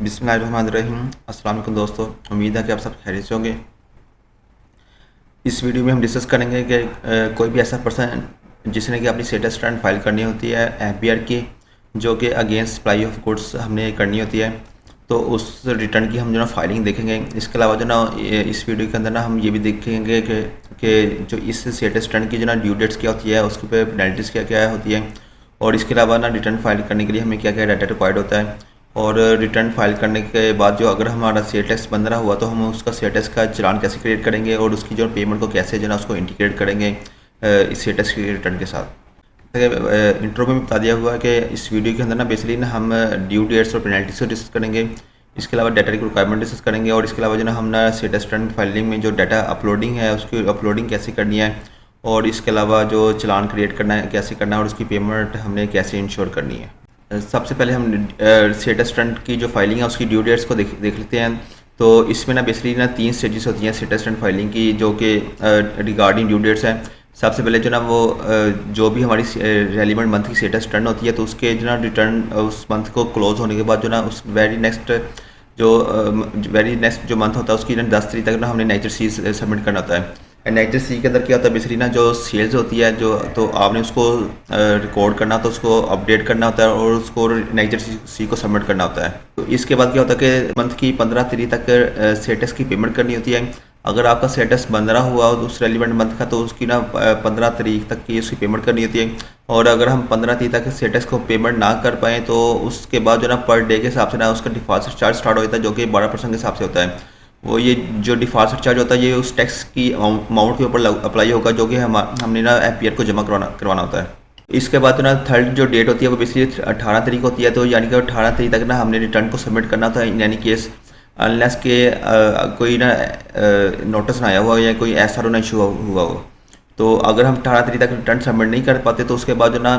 बिस्मिल्लाहिर्रहमानिर्रहीम। अस्सलाम वालेकुम दोस्तों, उम्मीद है कि आप सब खैरियत से होंगे। इस वीडियो में हम डिस्कस करेंगे कि कोई भी ऐसा पर्सन जिसने कि अपनी स्टेटस रिटर्न फाइल करनी होती है एफबीआर की, जो कि अगेंस्ट सप्लाई ऑफ गुड्स हमने करनी होती है, तो उस रिटर्न की हम जो ना फाइलिंग देखेंगे। इसके अलावा जो ना इस वीडियो के अंदर ना हम ये भी देखेंगे कि जो इस स्टेटस रिटर्न की जो ना ड्यू डेट्स क्या होती है, उसके ऊपर पेनल्टीज़ क्या क्या होती है, और इसके अलावा ना रिटर्न फाइल करने के लिए हमें क्या क्या डाटा रिक्वायर्ड होता है, और रिटर्न फाइल करने के बाद जो अगर हमारा स्टेटस बंद रहा हुआ तो हम उसका स्टेटस का चालान कैसे क्रिएट करेंगे, और उसकी जो पेमेंट को कैसे जो ना उसको इंटीग्रेट करेंगे इस स्टेटस की रिटर्न के साथ। इंट्रो में बता दिया हुआ है कि इस वीडियो के अंदर ना बेसिकली ना हम ड्यू डेट्स और पेनल्टीज को डिस्कस करेंगे। इसके अलावा डाटा की रिक्वायरमेंट डिस्कस करेंगे, और इसके अलावा जो ना हम ना स्टेटस रिटर्न फाइलिंग में जो डाटा अपलोडिंग है उसकी अपलोडिंग कैसे करनी है, और इसके अलावा जो चालान क्रिएट करना है कैसे करना है, और उसकी पेमेंट हमने कैसे इंश्योर करनी है। सबसे पहले हम स्टेटस रिटर्न की जो फाइलिंग है उसकी ड्यू डेट्स को देख लेते हैं। तो इसमें ना बेसिकली ना 3 स्टेजेस होती हैं स्टेटस रिटर्न फाइलिंग की, जो कि रिगार्डिंग ड्यू डेट्स हैं। सबसे पहले जो ना वो जो भी हमारी रेलिवेंट मंथ की स्टेटस रिटर्न होती है, तो उसके जो ना रिटर्न उस मंथ को क्लोज होने के बाद जो ना उस वेरी नेक्स्ट जो मंथ होता है उसकी ना 10 तारीख तक ना हमने नेचर सी सबमिट करना होता है। नेचर सी के अंदर क्या होता है बेसिकली ना जो सेल्स होती है जो, तो आपने उसको रिकॉर्ड करना होता है, उसको अपडेट करना होता है, और उसको नेचर सी को सबमिट करना होता है। तो इसके बाद क्या होता है कि मंथ की 15 तारीख तक स्टेटस की पेमेंट करनी होती है। अगर आपका स्टेटस बंद रहा हुआ हो उस रेलिवेंट मंथ का, तो उसकी ना 15 तारीख तक की उसकी पेमेंट करनी होती है। और अगर हम 15 तारीख तक स्टेटस को पेमेंट ना कर पाएँ तो उसके बाद जो ना पर डे के हिसाब से ना उसका डिफॉल्ट चार्ज स्टार्ट हो जाता है, जो कि 12% के हिसाब से होता है। वो ये जो डिफॉल्ट चार्ज होता है ये उस टैक्स की अमाउंट के ऊपर अप्लाई होगा, जो कि हमने ना एफपीआर को जमा करवाना होता है। इसके बाद तो ना थर्ड जो डेट होती है वो बेसिकली 18 तारीख होती है। तो यानी कि 18 तारीख तक ना हमने रिटर्न को सबमिट करना था, इन एनी केस अनलेस के कोई ना नोटिस ना आया हुआ या कोई ऐसा ना इशू हुआ हो। तो अगर हम 18 तारीख तक रिटर्न सबमिट नहीं कर पाते तो उसके बाद जो ना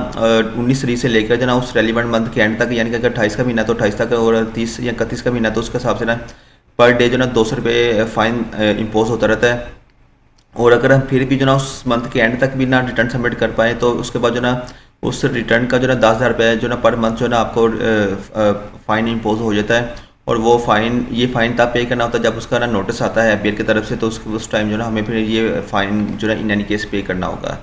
19 तारीख से लेकर जो ना उस रेलिवेंट मंथ के एंड तक, यानी कि अगर 28 का महीना तो 28 तक, और 30 या 31 का महीना तो उसके हिसाब से ना पर डे जो ना 200 रुपये फ़ाइन इम्पोज होता रहता है। और अगर हम फिर भी जो ना उस मंथ के एंड तक भी ना रिटर्न सबमिट कर पाए तो उसके बाद जो ना उस रिटर्न का जो ना 10,000 रुपये जो ना पर मंथ जो ना आपको फ़ाइन इम्पोज हो जाता है। और वो ये फ़ाइन तब पे करना होता है जब उसका ना नोटिस आता है एफबीआर की तरफ से, तो उस टाइम जो ना हमें फिर ये फ़ाइन जो ना इन एनी केस पे करना होगा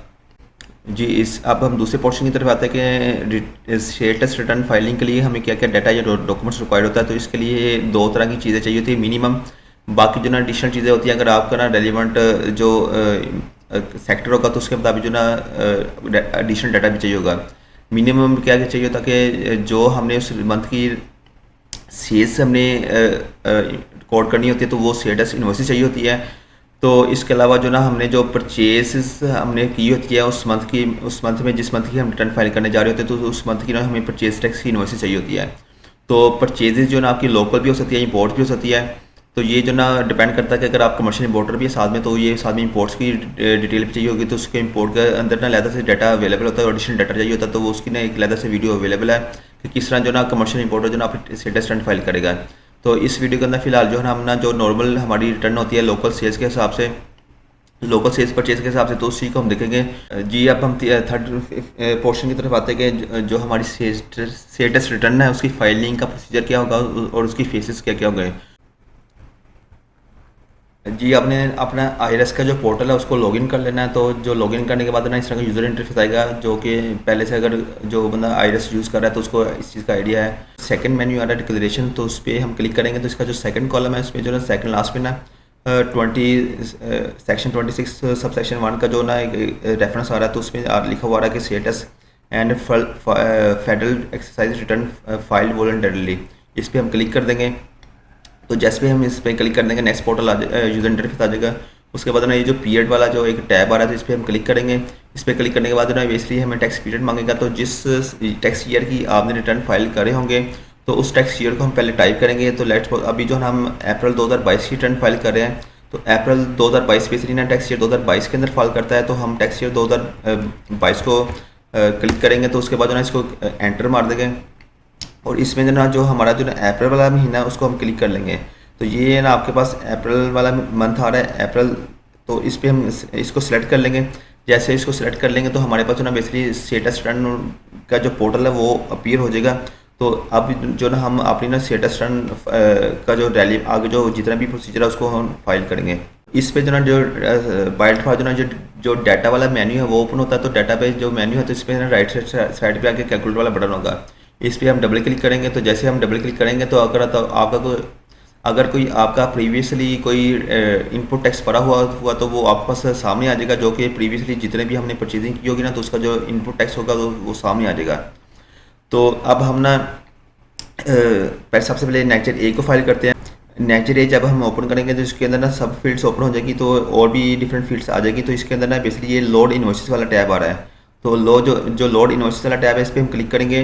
जी। अब हम दूसरे पोर्शन की तरफ आते हैं कि स्टेटस रिटर्न फाइलिंग के लिए हमें क्या क्या डाटा या डॉक्यूमेंट्स रिक्वायर्ड होता है। तो इसके लिए 2 तरह की चीज़ें चाहिए होती है मिनिमम। बाकी जो ना एडिशनल चीज़ें होती हैं, अगर आपका ना रेलिवेंट जो सेक्टर होगा तो उसके मुताबिक जो ना एडिशनल डाटा भी चाहिए होगा। मिनिमम क्या क्या चाहिए होता है कि जो हमने उस मंथ की सेल्स हमने रिकॉर्ड करनी होती है तो वो स्टेटस इन्वॉइस चाहिए होती है। तो इसके अलावा जो ना हमने जो परचेज हमने की होती है उस मंथ में जिस मंथ की हम रिटर्न फाइल करने जा रहे होते हैं, तो उस मंथ की ना हमें परचेज टैक्स की इन्वॉइस चाहिए होती है। तो परचेजेज जो ना आपकी लोकल भी हो सकती है, इंपोर्ट भी हो सकती है। तो ये जो ना डिपेंड करता है कि अगर आप कमर्शियल इंपोर्टर भी है साथ में, तो ये साथ में इंपोर्ट्स की डिटेल भी चाहिए होगी। तो उसके इंपोर्ट के अंदर ना अलग से डाटा अवेलेबल होता है, एडिशनल डाटा चाहिए होता है, तो वो उसकी ना एक अलग से वीडियो अवेलेबल है कि किस तरह जो ना कमर्शियल इंपोर्टर जो ना अपनी स्टेटस रिटर्न फाइल करेगा। तो इस वीडियो के अंदर फिलहाल जो है हम ना जो नॉर्मल हमारी रिटर्न होती है लोकल सेल्स के हिसाब से, लोकल सेल्स परचेज के हिसाब से, तो उसी को हम देखेंगे जी। अब हम थर्ड पोर्शन की तरफ आते हैं कि जो हमारी स्टेटस रिटर्न है उसकी फाइलिंग का प्रोसीजर क्या होगा और उसकी फेसेस क्या क्या होंगे जी। आपने अपना आईआरएस का जो पोर्टल है उसको लॉगिन कर लेना है। तो जो लॉगिन करने के बाद ना इस तरह का यूज़र इंटरफेस आएगा, जो कि पहले से अगर जो बंदा आईआरएस यूज़ कर रहा है तो उसको इस चीज़ का आइडिया है। सेकंड मेन्यू आ रहा है डिक्लेरेशन, तो उस पर हम क्लिक करेंगे तो इसका जो सेकंड कॉलम है उसमें जो ना सेकंड लास्ट में ना सेक्शन 26 सब सेक्शन 1 का जो ना एक रेफरेंस आ रहा है, तो उसमें लिखा हुआ आ रहा है कि status and federal exercise return file voluntarily. इस पर हम क्लिक कर देंगे। तो जैसे भी हम इस पर क्लिक कर देंगे नेक्स्ट पोर्टल यूज़र इंटरफेस आ जाएगा। उसके बाद ना ये जो पीरियड वाला जो एक टैब आ रहा है तो इस पर हम क्लिक करेंगे। इस पर क्लिक करने के बाद ना बेसिकली हमें टैक्स पीरियड मांगेगा। तो जिस टैक्स ईयर की आपने रिटर्न फाइल करे होंगे तो उस टैक्स ईयर को हम पहले टाइप करेंगे। तो लेट्स अभी जो हम अप्रैल 2022 की रिटर्न फाइल कर रहे हैं, तो अप्रैल 2022 बेसिकली ना टैक्स ईयर 2022 के अंदर फाइल करता है। तो हम टैक्स ईयर 2022 को क्लिक करेंगे। तो उसके बाद जो ना इसको एंटर मार देंगे, और इसमें ना जो हमारा जो ना अप्रैल वाला महीना है उसको हम क्लिक कर लेंगे। तो ये ना आपके पास अप्रैल वाला मंथ आ रहा है अप्रैल, तो इस पर हम इसको सिलेक्ट कर लेंगे। जैसे इसको सिलेक्ट कर लेंगे तो हमारे पास जो ना बेसिकली स्टेटस रिटर्न का जो पोर्टल है वो अपीयर हो जाएगा। तो अब जो ना हम अपनी ना स्टेटस रन का जो रैली आगे जो जितना भी प्रोसीजर है उसको हम फाइल करेंगे। इस पे जो ना जो बाय डिफॉल्ट जो ना जो डाटा वाला मेन्यू है वो ओपन होता है। तो डाटा पे जो मेन्यू है तो इस पे ना राइट साइड पे आके कैलकुलेट वाला बटन होगा, इस पे हम डबल क्लिक करेंगे। तो जैसे हम डबल क्लिक करेंगे तो अगर कोई आपका प्रीवियसली कोई इनपुट टैक्स पड़ा हुआ तो वो आपके पास सामने आ जाएगा, जो कि प्रीवियसली जितने भी हमने परचेजिंग की होगी ना तो उसका जो इनपुट टैक्स होगा वो सामने आ जाएगा। तो अब हम ना सबसे पहले नेचर ए को फाइल करते हैं। नेचर ए जब हम ओपन करेंगे तो इसके अंदर ना सब फील्ड्स ओपन हो जाएगी, तो और भी डिफरेंट फील्ड्स आ जाएगी। तो इसके अंदर ना बेसिकली ये लोड इन्वॉइसेस वाला टैब आ रहा है। तो जो लोड इन्वॉइसेस वाला टैब है इस पर हम क्लिक करेंगे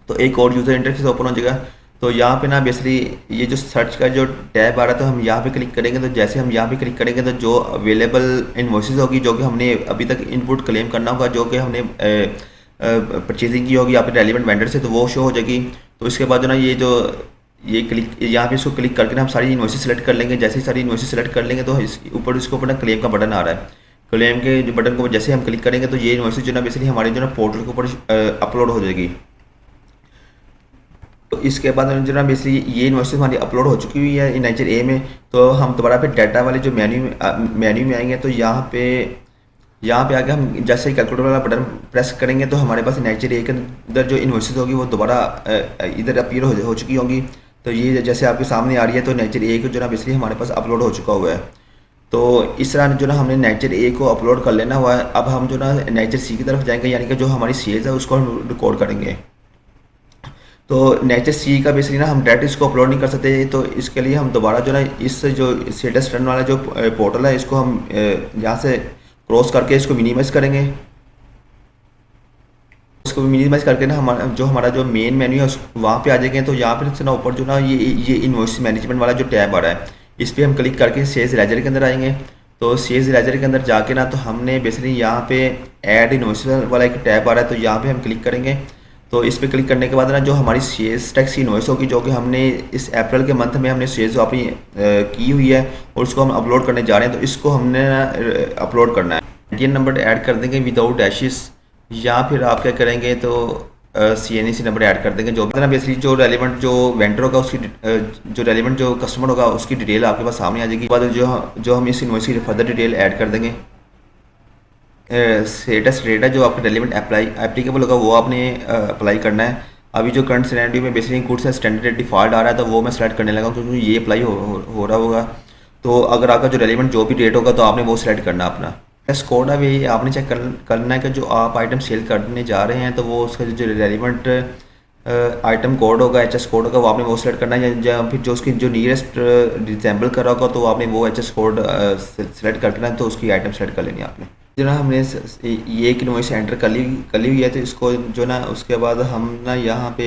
तो एक और यूज़र इंटरफेस ओपन हो जाएगा। तो यहाँ पे ना बेसिकली ये जो सर्च का जो टैब आ रहा है तो हम यहाँ पे क्लिक करेंगे। तो जैसे हम यहाँ पे क्लिक करेंगे तो जो अवेलेबल इन्वॉइसेस होगी जो कि हमने अभी तक इनपुट क्लेम करना होगा, जो कि हमने परचेजिंग की होगी यहाँ पे रेलिवेंट वेंडर से, तो वो शो हो जाएगी। तो इसके बाद जो ना ये क्लिक यहाँ पे इसको क्लिक करके ना हम सारी इन्वॉइसेस सेलेक्ट कर लेंगे। जैसे ही सारी इन्वॉइसेस सेलेक्ट कर लेंगे तो इसके ऊपर ना क्लेम का बटन आ रहा है। क्लेम के जो बटन को जैसे हम क्लिक करेंगे तो ये इन्वॉइसेस जो ना बेसिकली हमारे जो ना पोर्टल के ऊपर अपलोड हो जाएगी। तो इसके बाद जो ना बेसिकली ये इन्वॉइसेस हमारी अपलोड हो चुकी हुई है नेचर ए में। तो हम दोबारा पे डाटा वाले जो मेन्यू में आएंगे। तो यहाँ पे आके हम जैसे ही कैलकुलेटर वाला बटन प्रेस करेंगे तो हमारे पास नेचर ए के अंदर जो इन्वॉइसेस होगी वो दोबारा इधर अपीयर हो चुकी होंगी। तो ये जैसे आपके सामने आ रही है तो नेचर ए को जो ना बेसिकली हमारे पास अपलोड हो चुका हुआ है। तो इस तरह जो ना हमने नेचर ए को अपलोड कर लेना हुआ है। अब हम जो ना नेचर सी की तरफ जाएंगे, यानी कि जो हमारी सेल्स है उसको हम रिकॉर्ड करेंगे। तो नेचर सी का बेसिकली ना हम डायरेक्ट इसको अपलोड नहीं कर सकते। तो इसके लिए हम दोबारा जो ना इस जो स्टेटस रन वाला जो पोर्टल है इसको हम यहाँ से क्रॉस करके इसको मिनिमाइज करेंगे। इसको मिनिमाइज करके ना हमारा जो मेन मेन्यू है वहाँ पे आ जाएंगे। तो यहाँ पे ना ऊपर जो ना ये इन्वॉइस मैनेजमेंट वाला जो टैब आ रहा है इस पर हम क्लिक करके सेल्स लेजर के अंदर आएंगे। तो सेल्स लेजर के अंदर जाके ना तो हमने बेसिकली यहाँ पे ऐड इन्वॉइस वाला एक टैब आ रहा है, तो यहाँ पे हम क्लिक करेंगे। तो इस पर क्लिक करने के बाद ना जो हमारी सेल्स टैक्स की इन्वॉइस होगी जो कि हमने इस अप्रैल के मंथ में हमने सेल्स अपनी की हुई है और उसको हम अपलोड करने जा रहे हैं। तो इसको हमने अपलोड करना है। इंडियन नंबर ऐड कर देंगे विदाउट डैशेस, या फिर आप क्या करेंगे तो CNC नंबर ऐड कर देंगे। जो भी ना बेसिकली जो रेलिवेंट जो वेंडर होगा उसकी जो रेलिवेंट जो कस्टमर होगा उसकी डिटेल आपके पास सामने आ जाएगी। बाद जो हम इस इन्वॉइस की फर्दर डिटेल ऐड कर देंगे। स्टेटस रेट है जो आपका रेलिवेंट एप्लीकेबल होगा वो आपने अप्लाई करना है। अभी जो करंट सिनेरियो में बेसिकली गुड्स है स्टैंडर्ड डिफॉल्ट आ रहा है तो वो मैं सेलेक्ट करने लगा क्योंकि ये अप्लाई हो रहा होगा। तो अगर आपका जो रेलिवेंट जो भी रेट होगा तो आपने वो सेलेक्ट करना अपना। एस कोड है भी आपने चेक करना है कि जो आप आइटम सेल करने जा रहे हैं तो वो उसका जो रेलिवेंट आइटम कोड होगा HS कोड होगा वो आपने वो सेलेक्ट करना है, या फिर जो उसकी जो नियरेस्ट रिजेंबल कर रहा होगा तो आपने वो HS कोड सेलेक्ट करके ना तो उसकी आइटम सेलेक्ट कर लेनी है आपने। जो ना हमने ये एक इन्वॉइस एंटर कर ली हुई है। तो इसको जो ना उसके बाद हम ना यहाँ पे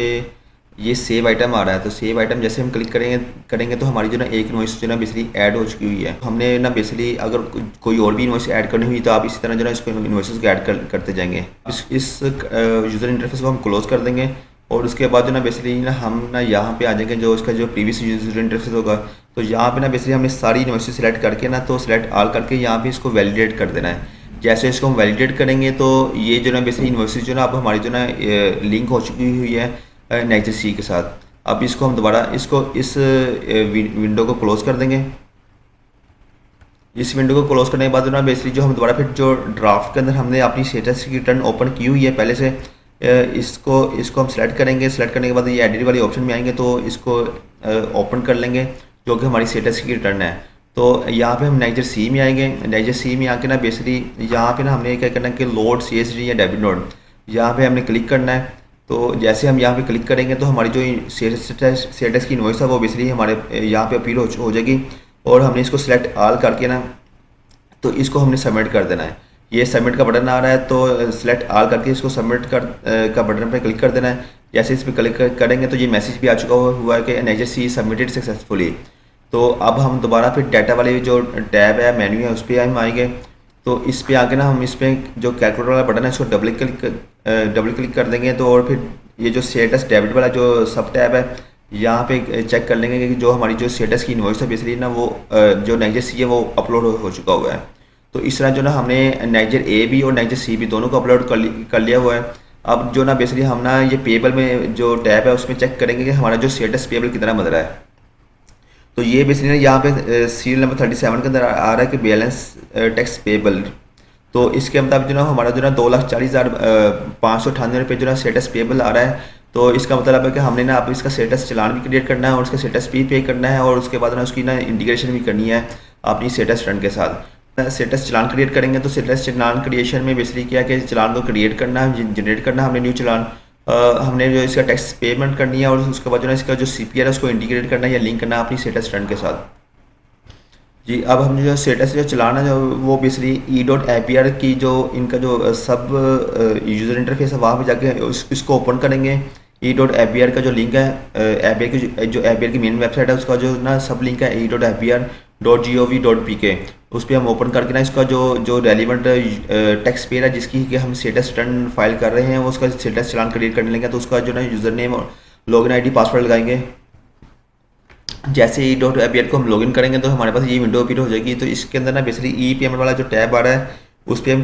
ये सेव आइटम आ रहा है। तो सेव आइटम जैसे हम क्लिक करेंगे तो हमारी जो ना एक इन्वॉइस जो ना बेसिकली ऐड हो चुकी हुई है। हमने ना बेसिकली अगर कोई और भी इन्वॉइस ऐड करनी हुई तो आप इसी तरह जो ना इसको इन्वॉइसेस को ऐड करते जाएंगे। इस यूज़र इंटरफेस को हम क्लोज कर देंगे और उसके बाद जो ना बेसिकली ना हम ना यहाँ पे आ जाएंगे जो उसका जो प्रीवियस यूज़र इंटरफेस होगा। तो यहाँ पे ना बेसिकली हमने सारी इन्वॉइसेस सेलेक्ट करके ना तो सेलेक्ट ऑल करके यहाँ पे इसको वैलिडेट कर देना है। जैसे इसको हम वैलिडेट करेंगे तो ये जो ना बेसिकली इन्वॉइसेस जो ना अब हमारी जो ना लिंक हो चुकी हुई है नेचर सी के साथ। अब इसको हम दोबारा इसको इस विंडो को क्लोज कर देंगे। इस विंडो को क्लोज करने के बाद ना बेसिकली जो हम दोबारा फिर जो ड्राफ्ट के अंदर हमने अपनी स्टेटस की रिटर्न ओपन की हुई है पहले से, इसको हम सेलेक्ट करेंगे। सेलेक्ट करने के बाद ये एडिट वाली ऑप्शन में आएंगे तो इसको ओपन कर लेंगे जो कि हमारी स्टेटस की रिटर्न है। तो यहाँ पे हम नेचर सी में आएंगे। नेचर सी में आके ना बेसिकली यहाँ पे ना हमने क्या करना है कि लोड CSV या डेबिट नोड यहाँ पे हमने क्लिक करना है। तो जैसे हम यहाँ पे क्लिक करेंगे तो हमारी जो स्टेटस की इन्वॉइस है वो बेसिकली हमारे यहाँ पे अपील हो जाएगी और हमने इसको सेलेक्ट ऑल करके ना तो इसको हमने सबमिट कर देना है। ये सबमिट का बटन आ रहा है तो सेलेक्ट ऑल करके इसको सबमिट का बटन पे क्लिक कर देना है। जैसे इस पर क्लिक करेंगे तो ये मैसेज भी आ चुका हुआ है कि नेचर सी सबमिटेड सक्सेसफुली। तो अब हम दोबारा फिर डाटा वाले जो टैब है मेन्यू है उस पर हम आएंगे। तो इस पे आके ना हम इस पर जो कैलकुलेटर वाला बटन है इसको डबल क्लिक कर देंगे। तो और फिर ये जो स्टेटस डेबिट वाला जो सब टैब है यहाँ पे चेक कर लेंगे कि जो हमारी जो स्टेटस की इन्वॉइस है बेसिकली ना वो जो नेचर सी है वो अपलोड हो चुका हुआ है। तो इस तरह जो ना हमने नेचर ए भी और नेचर सी भी दोनों को अपलोड कर लिया हुआ है। अब जो ना बेसिकली हम ना ये पेबल में जो टैब है उसमें चेक करेंगे कि हमारा जो स्टेटस पेबल कितना बन रहा है। तो ये बेसिकली यहाँ पे सीरियल नंबर 37 के अंदर आ रहा है कि बैलेंस टैक्स पेबल। तो इसके मुताबिक जो ना हमारा जो ना 2,40,598 रुपये जो ना स्टेटस पेबल आ रहा है। तो इसका मतलब है कि हमने ना अब इसका स्टेटस चालान भी क्रिएट करना है और उसका स्टेटस भी पे करना है, और उसके बाद ना उसकी ना इंटीग्रेशन भी करनी है अपनी स्टेटस रन के साथ। स्टेटस चालान क्रिएट करेंगे तो स्टेटस चालान क्रिएशन में बेसिकली क्या है कि चालान को क्रिएट करना है, जनरेट करना है हमने न्यू चालान। हमने जो इसका टैक्स पेमेंट करनी है और उसके बाद जो ना इसका जो CPR है उसको इंटीग्रेट करना है या लिंक करना है अपनी स्टेटस रन के साथ। जी, अब हम जो स्टेटस जो चलाना जो वो बेसिकली E.APR की जो इनका जो सब यूज़र इंटरफेस है वहाँ पे जाके इसको ओपन करेंगे। E.APR का जो लिंक है APR की जो APR की मेन वेबसाइट है उसका जो ना सब लिंक है E.APR.gov.pk। उस पर हम ओपन करके ना इसका जो जो रेलिवेंट टैक्स पेयर है जिसकी कि हम स्टेटस रिटर्न फाइल कर रहे हैं वो उसका स्टेटस चलान क्रिएट करने लेंगे। तो उसका जो ना यूज़र नेम और लॉगिन ID पासवर्ड लगाएंगे। जैसे ही E.APR को हम लॉगिन करेंगे तो हमारे पास ये विंडो ओपन हो जाएगी। तो इसके अंदर ना बेसिकली ई पेमेंट वाला जो टैब आ रहा है उस पर हम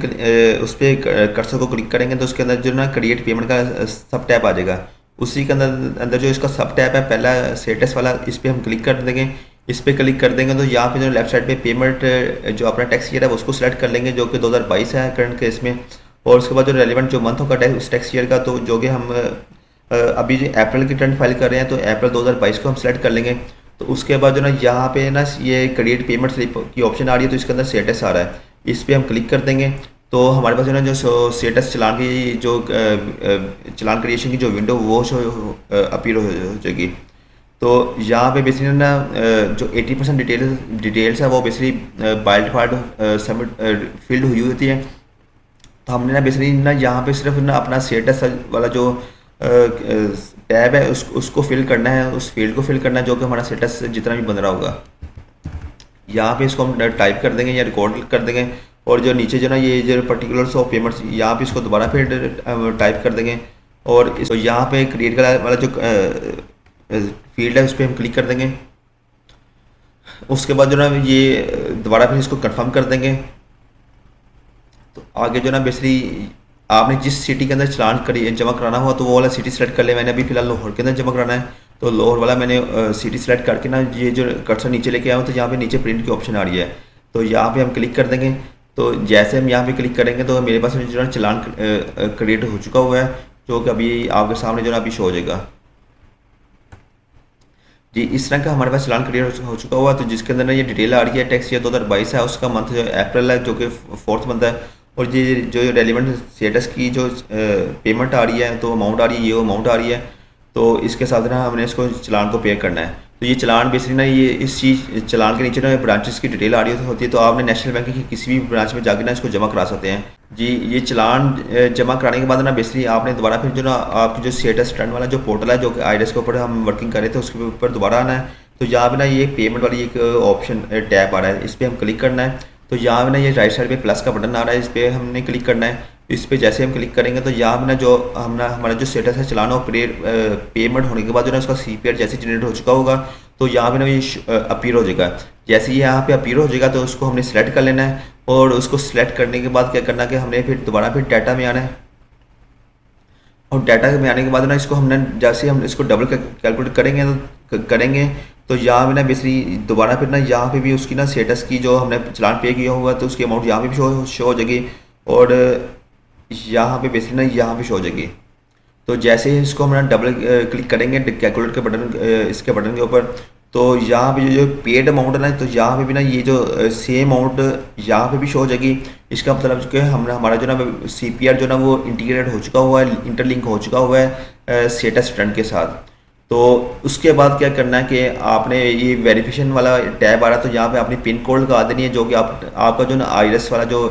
उस पर कर्सर को क्लिक करेंगे तो उसके अंदर जो ना क्रिएट पेमेंट का सब टैब आ जाएगा। उसी के अंदर अंदर जो इसका सब टैब है पहला स्टेटस वाला, इस पर हम क्लिक कर देंगे। इस पर क्लिक कर देंगे तो यहाँ पे जो लेफ्ट साइड पे पेमेंट जो अपना टैक्स ईयर है उसको सिलेक्ट कर लेंगे जो कि 2022 है करंट केस में। और उसके बाद जो रेलिवेंट जो मंथ होगा उस टैक्स ईयर का, तो जो कि हम अभी जो अप्रैल की रिटर्न फाइल कर रहे हैं तो अप्रैल 2022 को हम सेलेक्ट कर लेंगे। तो उसके बाद जो ना यहाँ पे ना ये क्रिएट पेमेंट स्लिप की ऑप्शन आ रही है तो इसके अंदर स्टेटस आ रहा है, इस पर हम क्लिक कर देंगे। तो हमारे पास जो ना जो स्टेटस चलान की जो चलान क्रिएशन की जो विंडो वो शो अपीयर हो जाएगी। तो यहाँ पे बेसिकली ना जो 80% डिटेल्स है वो basically by default submit field हुई होती है। तो हमने ना बेसिकली ना यहाँ पे सिर्फ ना अपना स्टेटस वाला जो टैब है उसको फिल करना है, उस फील्ड को फिल करना है जो कि हमारा स्टेटस जितना भी बन रहा होगा। यहाँ पे इसको हम टाइप कर देंगे या रिकॉर्ड कर देंगे। और जो नीचे जो ना ये जो पर्टिकुलर्स ऑफ पेमेंट्स यहाँ पे इसको दोबारा फिर टाइप कर देंगे। और इसको यहाँ पे क्रिएट वाला जो फील्ड है उस पर हम क्लिक कर देंगे। उसके बाद जो ना ये दोबारा फिर इसको कंफर्म कर देंगे। तो आगे जो ना बेसिकली आपने जिस सिटी के अंदर चलान जमा कराना हुआ तो वो वाला सिटी सेलेक्ट कर ले। मैंने अभी फिलहाल लाहौर के अंदर जमा कराना है तो लाहौर वाला मैंने सिटी सेलेक्ट करके ना ये जो कर्सर नीचे लेके आया हूँ तो यहाँ पे नीचे प्रिंट की ऑप्शन आ रही है तो यहाँ पे हम क्लिक कर देंगे। तो जैसे हम यहाँ पे क्लिक करेंगे तो मेरे पास जो ना चलान क्रिएट हो चुका हुआ है जो कि अभी आपके सामने जो ना अभी शो हो जाएगा। जी, इस तरह का हमारे पास चलान क्रिएट हो चुका हुआ। तो जिसके अंदर ना ये डिटेल आ रही है टैक्स ईयर 2022 है, उसका मंथ जो अप्रैल है जो कि 4th मंथ है। और ये जो रेलिवेंट स्टेटस की जो पेमेंट आ रही है तो अमाउंट आ रही है, ये अमाउंट आ रही है। तो इसके साथ ना हमने इसको चलान को पे करना है। तो ये चलान बेसिकली ना ये इस चीज़ चलान के नीचे ना ब्रांचेस की डिटेल आ रही होती है तो आपने नेशनल बैंक की किसी भी ब्रांच में जाकर ना इसको जमा करा सकते हैं। जी, ये चलान जमा कराने के बाद ना बेसिकली आपने दोबारा फिर जो ना आपकी जो स्टेटस रिटर्न वाला जो पोर्टल है जो कि IRS के ऊपर हम वर्किंग कर रहे थे उसके ऊपर दोबारा आना है। तो यहाँ पे ना ये पेमेंट वाली एक ऑप्शन टैब आ रहा है, इस पर हम क्लिक करना है। तो यहाँ पे ना ये राइट साइड पे प्लस का बटन आ रहा है, इस पर हमने क्लिक करना है। इस पर जैसे हम क्लिक करेंगे तो यहाँ पे ना जो हमारा जो स्टेटस है चलाना पेमेंट होने के बाद जो ना उसका CPR जैसे जनरेट हो चुका होगा तो यहाँ पे ना ये अपीयर हो जाएगा। जैसे ही यहाँ पे अपीयर हो जाएगा तो उसको हमने सेलेक्ट कर लेना है। और उसको सेलेक्ट करने के बाद क्या करना है कि हमने फिर दोबारा फिर डाटा में आना है। और डाटा में आने के बाद ना इसको हमने जैसे हम इसको डबल कैलकुलेट करेंगे तो यहाँ पे ना बेसिकली दोबारा फिर ना यहाँ पे भी उसकी ना स्टेटस की जो हमने चलान पे किया हुआ तो उसकी अमाउंट यहाँ पे भी शो हो जाएगी। और यहाँ पे बेसिकली ना यहाँ पे शो हो जाएगी। तो जैसे ही इसको हम डबल क्लिक करेंगे कैलकुलेट के बटन इसके बटन के ऊपर तो यहाँ पे जो पेड अमाउंट है ना तो यहाँ पे भी ना ये जो सेम अमाउंट यहाँ पे भी शो हो जाएगी। इसका मतलब जो है हमारा जो ना CPR जो ना वो इंटीग्रेट हो चुका हुआ है, इंटरलिंक हो चुका हुआ है स्टेटस रिटर्न के साथ। तो उसके बाद क्या करना है कि आपने ये वेरिफिकेशन वाला टैब आ रहा है तो यहाँ पे आपने पिन कोड लगा देनी है जो कि आपका जो ना IRS वाला जो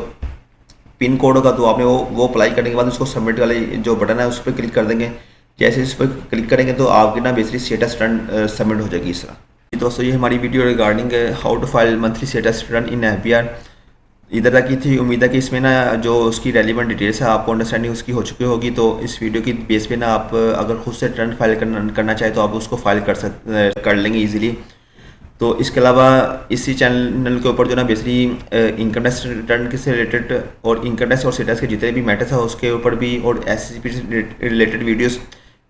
पिन कोड होगा तो आपने वो अप्लाई करने के बाद उसको सबमिट वाले जो बटन है उस पर क्लिक कर देंगे। जैसे इस पर क्लिक करेंगे तो आपकी ना बेसिकली स्टेटस रिटर्न सबमिट हो जाएगी इस तरह। दोस्तों, ये हमारी video regarding how to file monthly status return in APR इधर तक की थी। उम्मीद है कि इसमें ना जो उसकी रेलिवेंट डिटेल्स है आपको अंडरस्टैंडिंग उसकी हो चुकी होगी। तो इस वीडियो की बेस पे ना आप अगर खुद से रिटर्न फाइल करना चाहे तो आप उसको फाइल कर लेंगे ईजिली। तो इसके अलावा इसी चैनल के ऊपर जो ना बेसिकली इनकम टैक्स रिटर्न के से रिलेटेड और इनकम टैक्स और स्टेटस के जितने भी मैटर्स हैं उसके ऊपर भी, और SCP से रिलेटेड वीडियोस,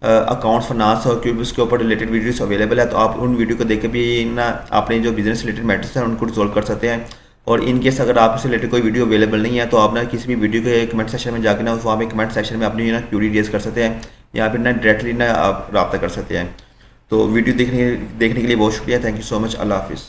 अकाउंट फाइनेंस और क्यूब के ऊपर रिलेटेड वीडियोस अवेलेबल है। तो आप उन वीडियो को देख के भी ना अपने जो बिजनेस रिलेटेड मैटर्स हैं उनको रिजॉल्व कर सकते हैं। और इन केस अगर आपसे रिलेटेड कोई वीडियो अवेलेबल नहीं है तो आप ना किसी भी वीडियो के कमेंट सेक्शन में जाकर ना वहाँ पे कमेंट सेक्शन में अपनी ना क्यूरी रेज कर सकते हैं, या फिर ना डायरेक्टली ना आप रब्ता कर सकते हैं। तो वीडियो देखने के लिए बहुत शुक्रिया। Thank you so much. अल्लाह हाफिज़।